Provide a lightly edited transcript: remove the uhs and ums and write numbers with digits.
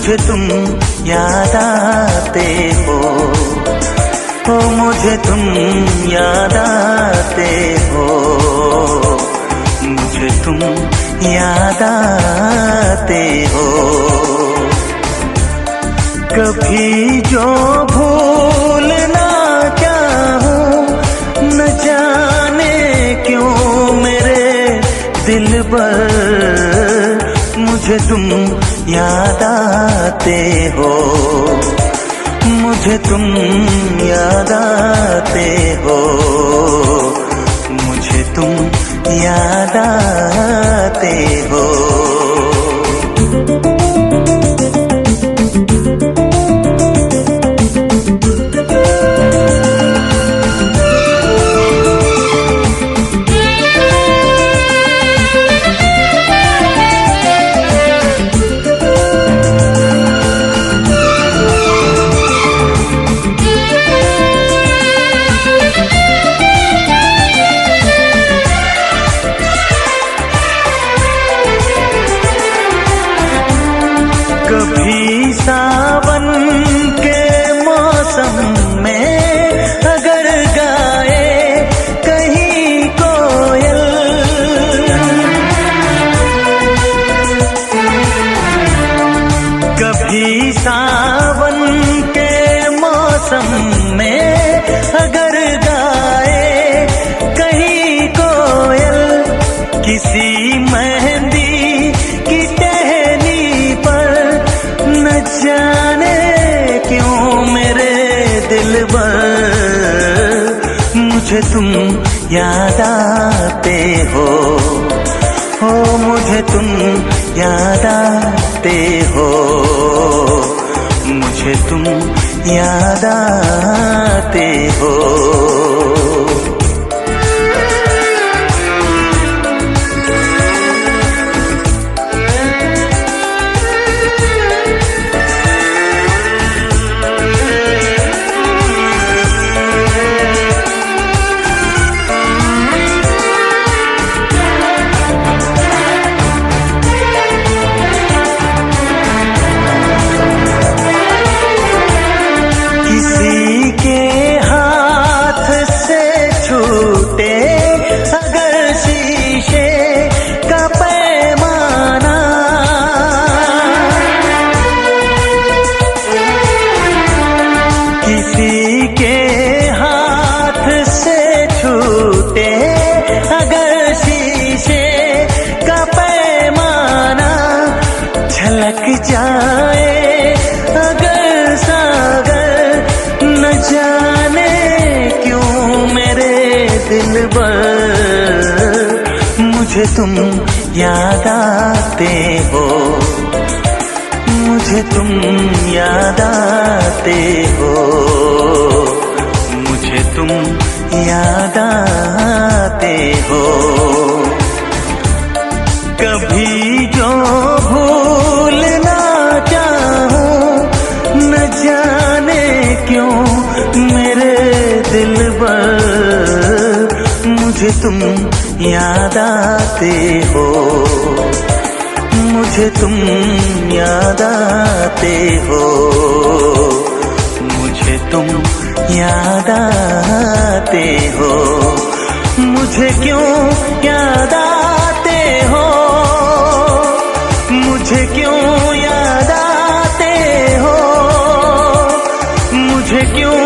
मुझे तुम याद आते हो, मुझे तुम याद आते हो, मुझे तुम याद आते हो। कभी जो भूल ना चाहूं, न जाने क्यों मेरे दिल पर मुझे तुम याद आते हो, मुझे तुम याद आते हो, मुझे तुम याद आते हो। कभी सावन के मौसम में अगर गाए कहीं कोयल, कभी सावन के मौसम में अगर गाए कहीं कोयल, किसी मेहंदी की टहनी पर न जाने क्यों मेरे दिल पर मुझे तुम याद आते हो, मुझे तुम याद आते हो, मुझे तुम याद आते हो। किसी के हाथ से छूटे अगर शीशे का पैमाना, किसी के हाथ से छूटे अगर शीशे का पैमाना, झलक जाए अगर सागर, न जाने क्यों मेरे दिल पर मुझे तुम याद आते हो, मुझे तुम याद आते हो, मुझे तुम याद आते हो। कभी जो भूल ना चाहूं, न जाने क्यों मेरे दिल पर मुझे तुम याद आते हो, मुझे तुम याद आते हो, मुझे तुम याद आते हो, मुझे क्यों याद आते हो, मुझे क्यों याद आते हो, मुझे क्यों